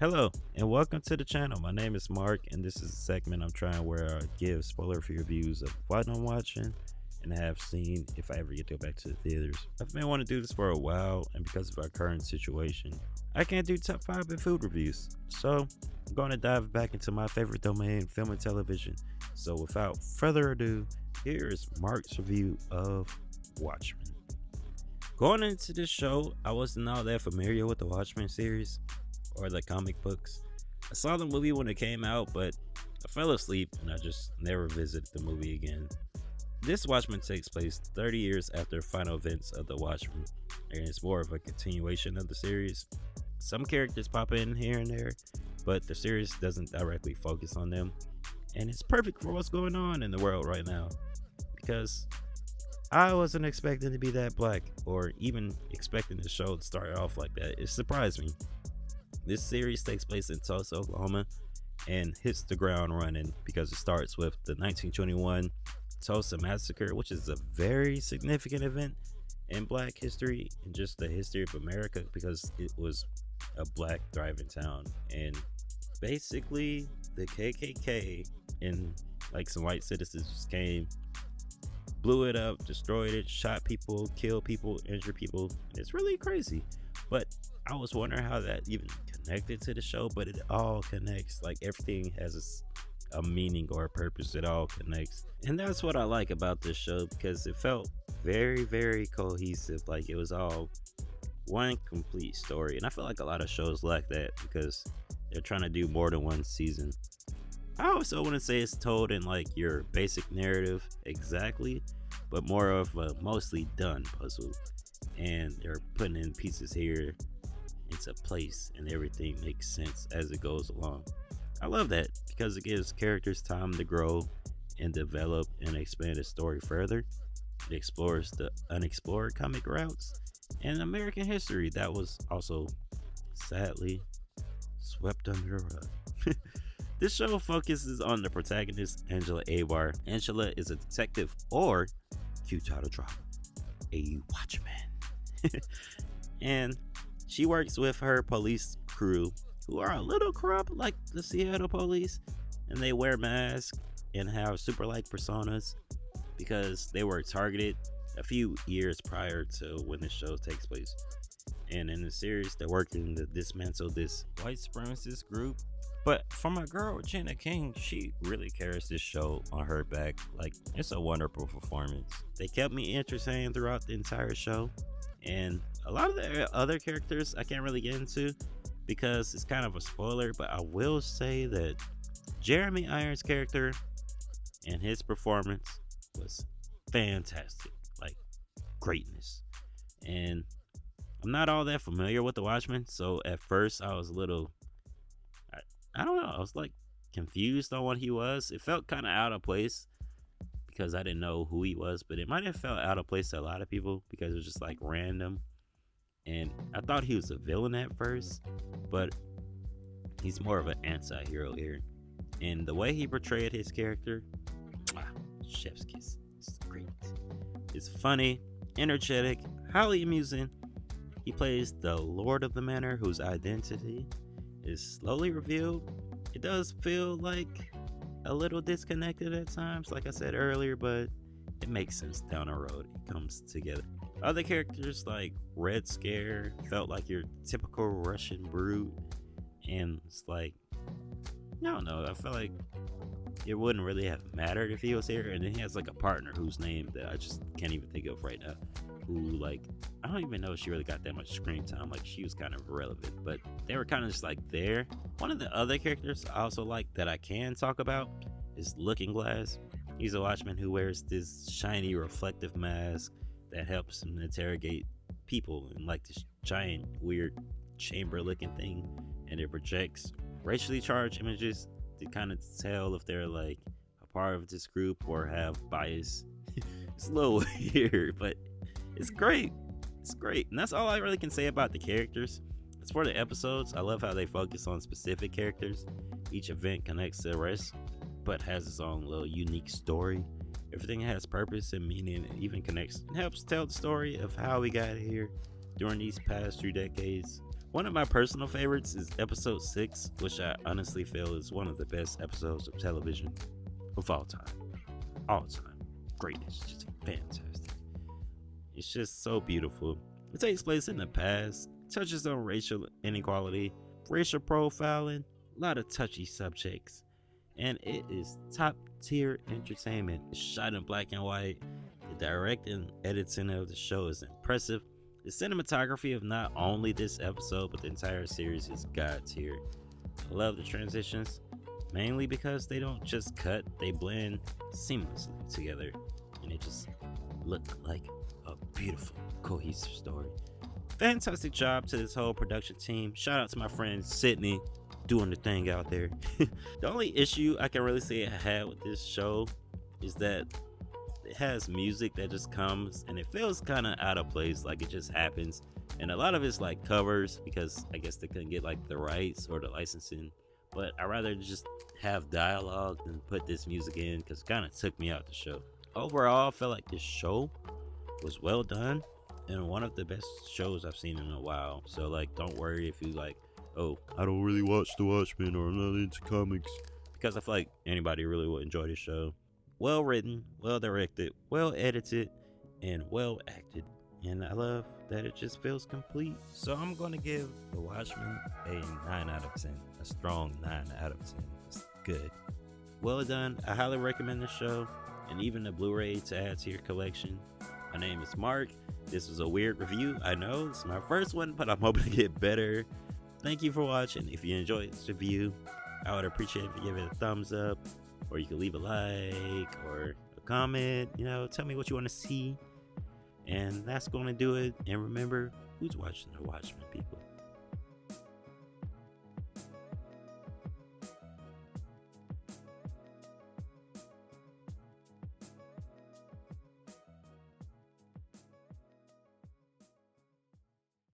Hello and welcome to the channel. My name is Mark, and this is a segment I'm trying where I give spoiler-free reviews of what I'm watching and have seen if I ever get to go back to the theaters. I've been wanting to do this for a while, and because of our current situation, I can't do top 5 in food reviews. So I'm going to dive back into my favorite domain, film and television. So without further ado, here is Mark's review of Watchmen. Going into this show, I wasn't all that familiar with the Watchmen series or the comic books. I saw the movie when it came out, but I fell asleep and I just never visited the movie again. This Watchmen takes place 30 years after the final events of the Watchmen, and it's more of a continuation of the series. Some characters pop in here and there, but the series doesn't directly focus on them, and it's perfect for what's going on in the world right now, because I wasn't expecting to be that black, or even expecting the show to start off like that. It surprised me. This series takes place in Tulsa, Oklahoma, and hits the ground running because it starts with the 1921 Tulsa Massacre, which is a very significant event in black history and just the history of America, because it was a black thriving town. And basically, the KKK and like some white citizens just came, blew it up, destroyed it, shot people, killed people, injured people. And it's really crazy. But I was wondering how that even connected to the show, but it all connects. Like, everything has a meaning or a purpose. It all connects, and that's what I like about this show, because it felt very, very cohesive. Like, it was all one complete story, and I feel like a lot of shows lack that because they're trying to do more than one season. I also wouldn't say it's told in like your basic narrative exactly, but more of a mostly done puzzle, and they're putting in pieces here into place, and everything makes sense as it goes along. I love that because it gives characters time to grow and develop and expand the story further. It explores the unexplored comic routes and American history that was also sadly swept under the rug. This show focuses on the protagonist, Angela Abar. Angela is a detective, or cute title drop, a watchman. And she works with her police crew, who are a little corrupt like the Seattle police, and they wear masks and have super-like personas because they were targeted a few years prior to when the show takes place. And in the series, they're working to dismantle this white supremacist group. But for my girl, Jenna King, she really carries this show on her back. Like, it's a wonderful performance. They kept me entertained throughout the entire show. And a lot of the other characters I can't really get into because it's kind of a spoiler, but I will say that Jeremy Irons' character and his performance was fantastic. Like, greatness. And I'm not all that familiar with the Watchmen, so at first I was a little, I don't know, I was like confused on what he was. It felt kind of out of place because I didn't know who he was, but it might have felt out of place to a lot of people because it was just like random. And I thought he was a villain at first, but he's more of an anti-hero here. And the way he portrayed his character, chef's kiss. It's great. It's funny, energetic, highly amusing. He plays the Lord of the Manor, whose identity is slowly revealed. It does feel like a little disconnected at times, like I said earlier, but it makes sense down the road. It comes together. Other characters like Red Scare felt like your typical Russian brood, and it's like, I don't know, I feel like it wouldn't really have mattered if he was here. And then he has like a partner whose name that I just can't even think of right now, who, like, I don't even know if she really got that much screen time. Like, she was kind of irrelevant, but they were kind of just like there. One of the other characters I also like that I can talk about is Looking Glass. He's a watchman who wears this shiny reflective mask that helps him interrogate people in like this giant weird chamber looking thing, and it projects racially charged images to kind of tell if they're like a part of this group or have bias. It's a little weird, but it's great. It's great. And that's all I really can say about the characters. As for the episodes, I love how they focus on specific characters. Each event connects to the rest, but has its own little unique story. Everything has purpose and meaning. It even connects and helps tell the story of how we got here during these past 2 decades. One of my personal favorites is episode 6, which I honestly feel is one of the best episodes of television of all time. All time. Greatest. Just fantastic. It's just so beautiful. It takes place in the past, touches on racial inequality, racial profiling, a lot of touchy subjects, and it is top tier entertainment. It's shot in black and white. The directing and editing of the show is impressive. The cinematography of not only this episode but the entire series is god tier. I love the transitions, mainly because they don't just cut, they blend seamlessly together, and they just look like a beautiful, cohesive story. Fantastic job to this whole production team. Shout out to my friend Sydney doing the thing out there. The only issue I can really say I had with this show is that it has music that just comes and it feels kind of out of place, like it just happens. And a lot of it's like covers because I guess they couldn't get like the rights or the licensing. But I'd rather just have dialogue than put this music in because it kind of took me out the show. Overall, I felt like this show was well done and one of the best shows I've seen in a while. So like, don't worry if you like, oh, I don't really watch the Watchmen or I'm not into comics, because I feel like anybody really will enjoy this show. Well written, well directed, well edited, and well acted. And I love that it just feels complete. So I'm gonna give The Watchmen a 9 out of 10. A strong 9 out of 10. It's good. Well done. I highly recommend this show, and even the Blu-ray to add to your collection. My name is Mark. This was a weird review. I know it's my first one, but I'm hoping to get better. Thank you for watching. If you enjoyed this review, I would appreciate if you give it a thumbs up, or you can leave a like or a comment. Tell me what you want to see. And that's going to do it. And remember, who's watching The Watchmen, people?